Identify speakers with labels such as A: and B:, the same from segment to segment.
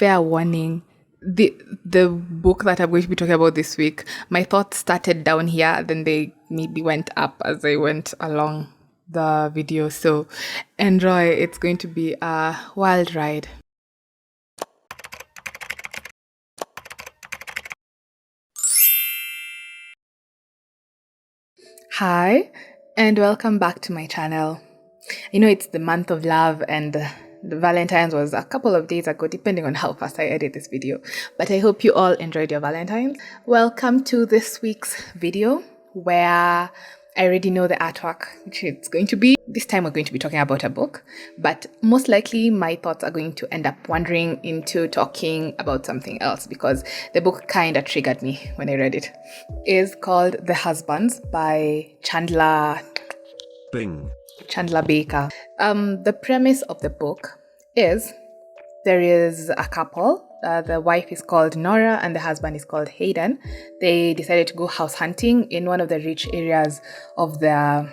A: fair warning. The book that I'm going to be talking about this week, my thoughts started down here, then they maybe went up as I went along the video. So enjoy. It's going to be a wild ride. Hi, and welcome back to my channel. It's the month of love, and the Valentine's was a couple of days ago, depending on how fast I edit this video. But I hope you all enjoyed your Valentine's. Welcome to this week's video, where I already know the artwork, which it's going to be. This time we're going to be talking about a book, but most likely my thoughts are going to end up wandering into talking about something else because the book kind of triggered me when I read it. It's called The Husbands by Chandler Baker. The premise of the book is there is a couple. The wife is called Nora and the husband is called Hayden. They decided to go house hunting in one of the rich areas of the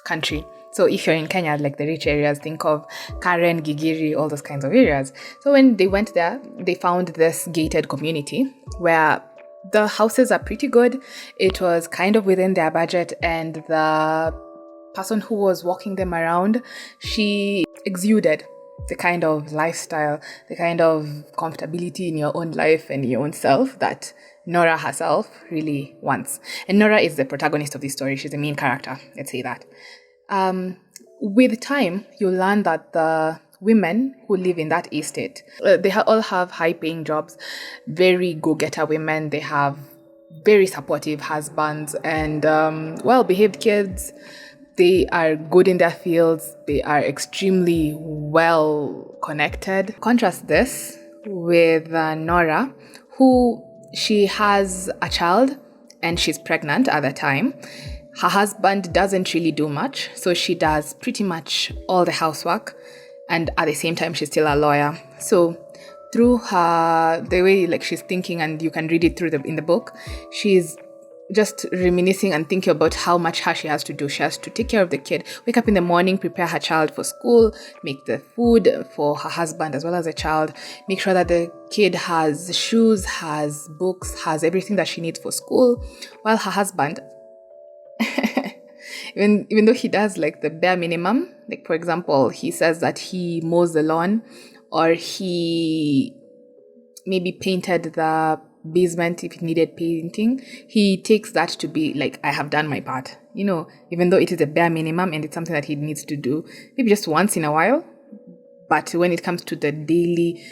A: country. So if you're in Kenya, like the rich areas, think of Karen, Gigiri, all those kinds of areas. So when they went there, they found this gated community where the houses are pretty good. It was kind of within their budget, and the person who was walking them around, she exuded the kind of lifestyle, the kind of comfortability in your own life and your own self that Nora herself really wants. And Nora is the protagonist of this story. She's the main character, let's say that. With time, you learn that the women who live in that estate, they all have high-paying jobs, very go-getter women. They have very supportive husbands and well-behaved kids. They are good in their fields. They are extremely well connected. Contrast this with Nora, who she has a child and she's pregnant at the time. Her husband doesn't really do much, so she does pretty much all the housework, and at the same time she's still a lawyer. So through the way she's thinking, and you can read it in the book, she's just reminiscing and thinking about how much she has to do. She has to take care of the kid, wake up in the morning, prepare her child for school, make the food for her husband as well as the child, make sure that the kid has shoes, has books, has everything that she needs for school, while her husband, even though he does the bare minimum, for example, he says that he mows the lawn, or he maybe painted the basement if it needed painting, he takes that to be I have done my part, even though it is a bare minimum and it's something that he needs to do maybe just once in a while. But when it comes to the daily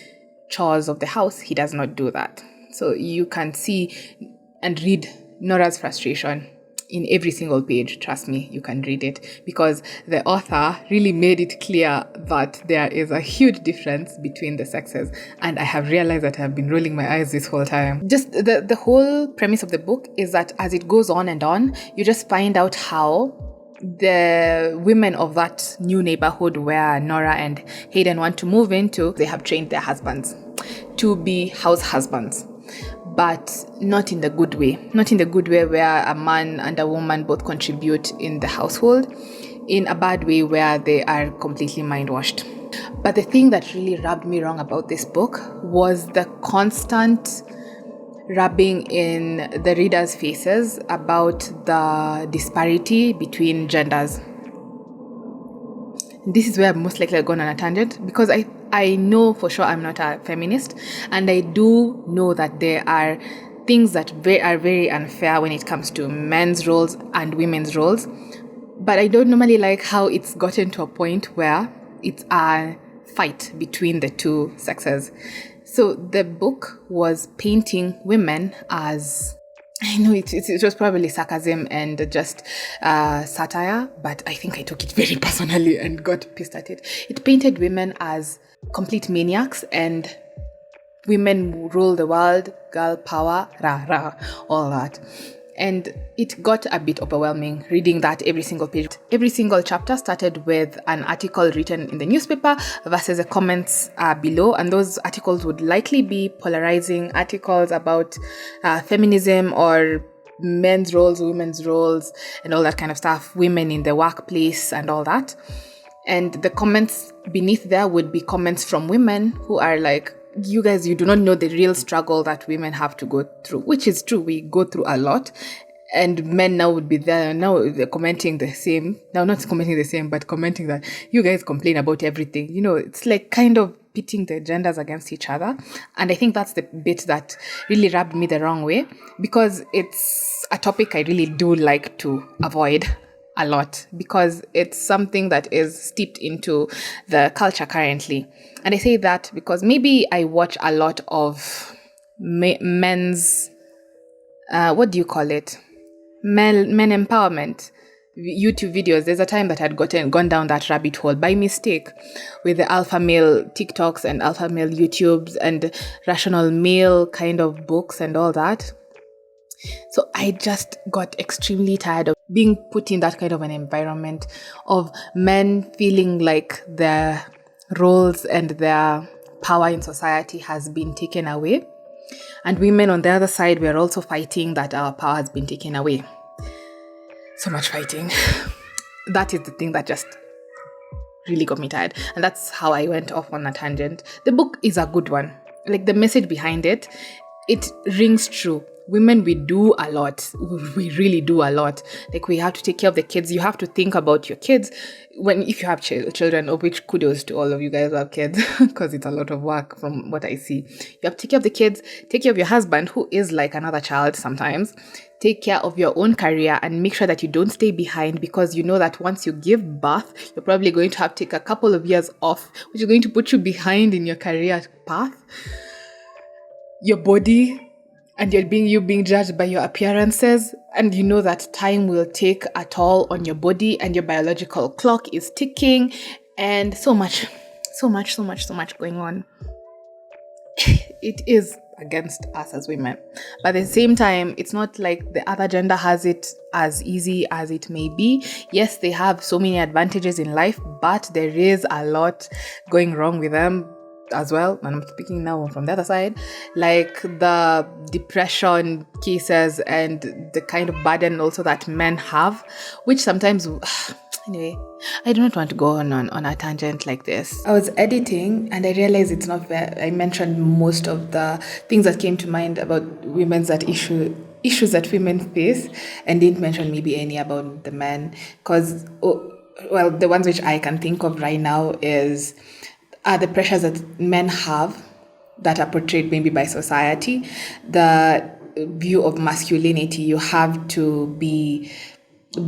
A: chores of the house, he does not do that. So you can see and read Nora's frustration in every single page. Trust me, you can read it, because the author really made it clear that there is a huge difference between the sexes, and I have realized that I've been rolling my eyes this whole time. Just the whole premise of the book is that as it goes on and on, you just find out how the women of that new neighborhood where Nora and Hayden want to move into, they have trained their husbands to be house husbands, but not in the good way. Not in the good way where a man and a woman both contribute in the household, in a bad way where they are completely mind-washed. But the thing that really rubbed me wrong about this book was the constant rubbing in the readers' faces about the disparity between genders. This is where I'm most likely going on a tangent, because I know for sure I'm not a feminist, and I do know that there are things that are very unfair when it comes to men's roles and women's roles. But I don't normally like how it's gotten to a point where it's a fight between the two sexes. So the book was painting women as, I know it was probably sarcasm and just satire, but I think I took it very personally and got pissed at it. It painted women as complete maniacs, and women rule the world, girl power, rah rah, all that. And it got a bit overwhelming reading that every single page. Every single chapter started with an article written in the newspaper versus the comments below. And those articles would likely be polarizing articles about feminism or men's roles, women's roles, and all that kind of stuff, women in the workplace and all that. And the comments beneath there would be comments from women who are like, you guys, you do not know the real struggle that women have to go through, which is true. We go through a lot. And men now would be there. Now they're commenting the same. Now, not commenting the same, but commenting that you guys complain about everything. You know, it's like kind of pitting the genders against each other. And I think that's the bit that really rubbed me the wrong way, because it's a topic I really do like to avoid a lot, because it's something that is steeped into the culture currently. And I say that because maybe I watch a lot of men's, what do you call it? Men empowerment YouTube videos. There's a time that I'd gone down that rabbit hole by mistake with the alpha male TikToks and alpha male YouTubes and rational male kind of books and all that. So I just got extremely tired of being put in that kind of an environment of men feeling like their roles and their power in society has been taken away. And women on the other side, we're also fighting that our power has been taken away. So much fighting. That is the thing that just really got me tired. And that's how I went off on a tangent. The book is a good one. Like, the message behind it, it rings true. Women, we do a lot. We really do a lot. Like, we have to take care of the kids. You have to think about your kids if you have children, of which kudos to all of you guys who have kids, because it's a lot of work from what I see. You have to take care of the kids, take care of your husband, who is like another child sometimes. Take care of your own career and make sure that you don't stay behind, because you know that once you give birth, you're probably going to have to take a couple of years off, which is going to put you behind in your career path. Your body, and you're being judged by your appearances, and you know that time will take a toll on your body, and your biological clock is ticking, and so much going on. It is against us as women. But at the same time, it's not like the other gender has it as easy as it may be. Yes, they have so many advantages in life, but there is a lot going wrong with them as well. And I'm speaking now from the other side, like the depression cases and the kind of burden also that men have, which sometimes anyway, I do not want to go on a tangent like this. I was editing and I realized it's not fair. I mentioned most of the things that came to mind about women's issues that women face, and didn't mention maybe any about the men, because the ones which I can think of right now are the pressures that men have that are portrayed maybe by society. The view of masculinity, you have to be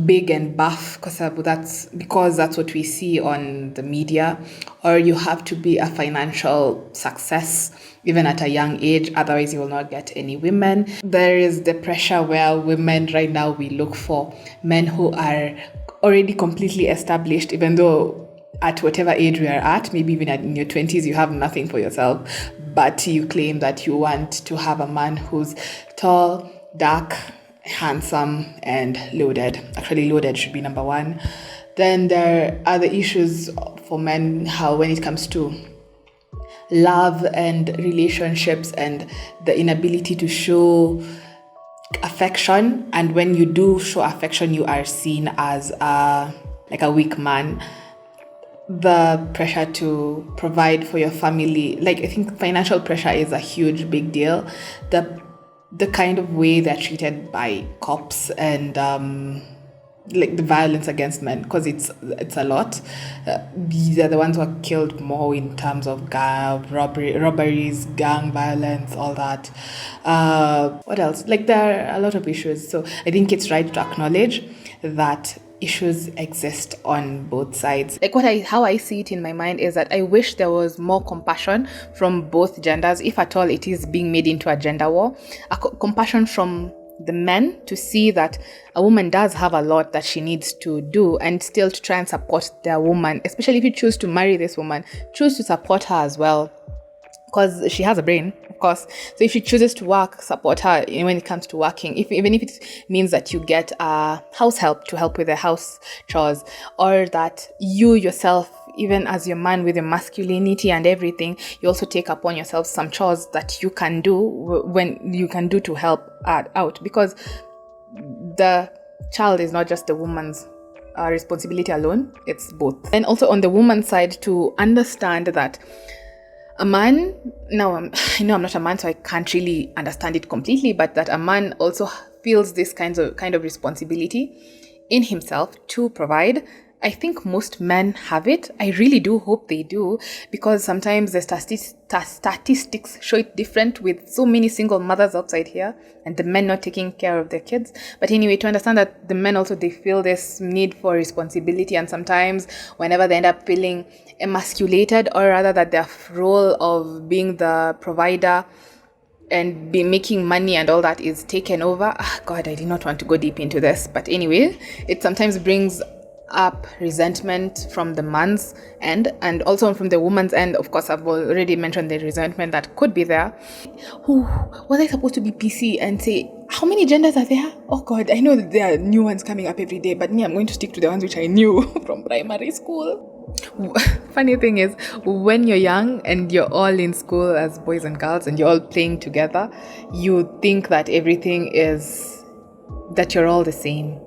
A: big and buff because that's what we see on the media, or you have to be a financial success even at a young age, otherwise you will not get any women. There is the pressure where women right now, we look for men who are already completely established, even though at whatever age we are at, maybe even in your 20s, you have nothing for yourself, but you claim that you want to have a man who's tall, dark, handsome, and loaded. Actually, loaded should be number one. Then there are the issues for men, how when it comes to love and relationships and the inability to show affection. And when you do show affection, you are seen as a weak man. The pressure to provide for your family, like I think financial pressure is a huge big deal. The kind of way they're treated by cops and like the violence against men, because it's a lot. They're the ones who are killed more in terms of robberies, gang violence, all that. What else? Like, there are a lot of issues. So I think it's right to acknowledge that issues exist on both sides. Like, how I see it in my mind is that I wish there was more compassion from both genders, if at all it is being made into a gender war. Compassion from the men to see that a woman does have a lot that she needs to do, and still to try and support their woman, especially if you choose to marry this woman, choose to support her as well, because she has a brain, of course. So if she chooses to work, support her when it comes to working, even if it means that you get a house help to help with the house chores, or that you yourself, even as your man with your masculinity and everything, you also take upon yourself some chores that you can do to help out, because the child is not just the woman's responsibility alone, it's both. And also on the woman's side, to understand that a man, now I know I'm not a man, so I can't really understand it completely, but that a man also feels this kind of responsibility in himself to provide. I think most men have it. I really do hope they do, because sometimes the statistics show it different, with so many single mothers outside here and the men not taking care of their kids. But anyway, to understand that the men also, they feel this need for responsibility, and sometimes whenever they end up feeling emasculated, or rather that their role of being the provider and be making money and all that is taken over. God, I did not want to go deep into this, but anyway, it sometimes brings up resentment from the man's end and also from the woman's end. Of course, I've already mentioned the resentment that could be there. Was I supposed to be PC and say, how many genders are there? Oh God, I know that there are new ones coming up every day, but me, I'm going to stick to the ones which I knew from primary school. Funny thing is, when you're young and you're all in school as boys and girls and you're all playing together, you think that everything is, that you're all the same.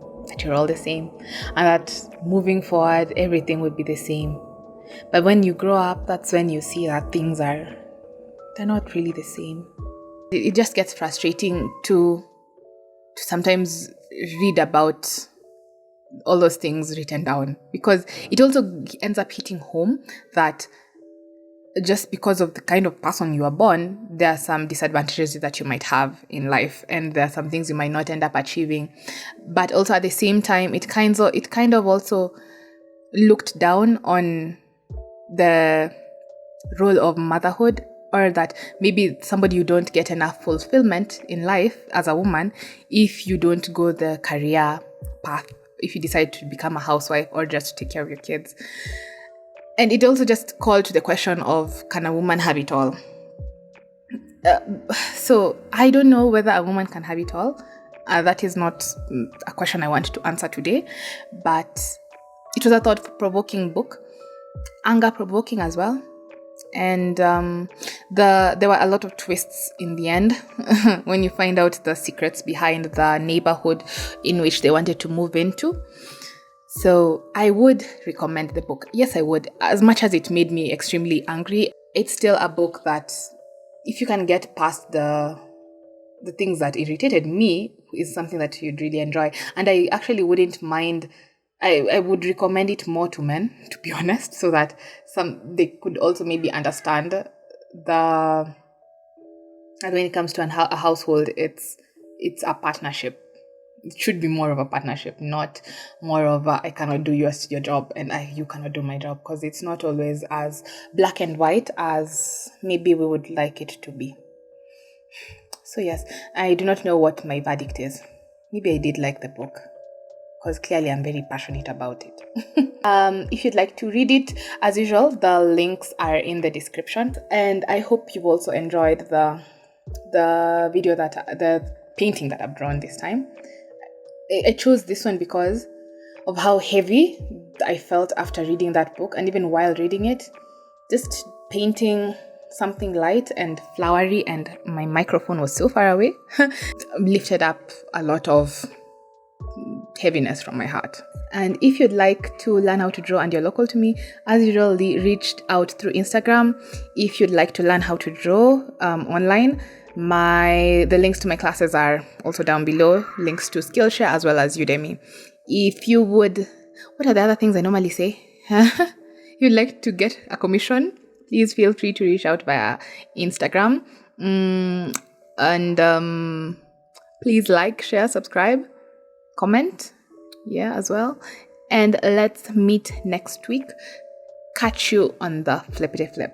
A: And that moving forward, everything will be the same. But when you grow up, that's when you see that they're not really the same. It just gets frustrating to sometimes read about all those things written down, because it also ends up hitting home that just because of the kind of person you are born, there are some disadvantages that you might have in life, and there are some things you might not end up achieving. But also at the same time, it kind of also looked down on the role of motherhood, or that maybe somebody, you don't get enough fulfillment in life as a woman if you don't go the career path, if you decide to become a housewife or just to take care of your kids. And it also just called to the question of, can a woman have it all? So I don't know whether a woman can have it all. That is not a question I want to answer today. But it was a thought-provoking book, anger-provoking as well. And there were a lot of twists in the end when you find out the secrets behind the neighborhood in which they wanted to move into. So I would recommend the book. Yes, I would. As much as it made me extremely angry, it's still a book that, if you can get past the things that irritated me, is something that you'd really enjoy. And I actually wouldn't mind. I would recommend it more to men, to be honest, so that they could also maybe understand that when it comes to a household, it's a partnership. It should be more of a partnership, not more of a, I cannot do your job and you cannot do my job, because it's not always as black and white as maybe we would like it to be. So yes, I do not know what my verdict is. Maybe I did like the book, because clearly I'm very passionate about it. If you'd like to read it, as usual, the links are in the description. And I hope you also enjoyed the painting that I've drawn this time. I chose this one because of how heavy I felt after reading that book, and even while reading it, just painting something light and flowery, and my microphone was so far away, lifted up a lot of heaviness from my heart. And if you'd like to learn how to draw and you're local to me, as usual, reached out through Instagram. If you'd like to learn how to draw online, the links to my classes are also down below, links to Skillshare as well as Udemy. If you would, what are the other things I normally say? You'd like to get a commission, please feel free to reach out via Instagram. And please like, share, subscribe, comment, as well. And let's meet next week. Catch you on the flippity flip.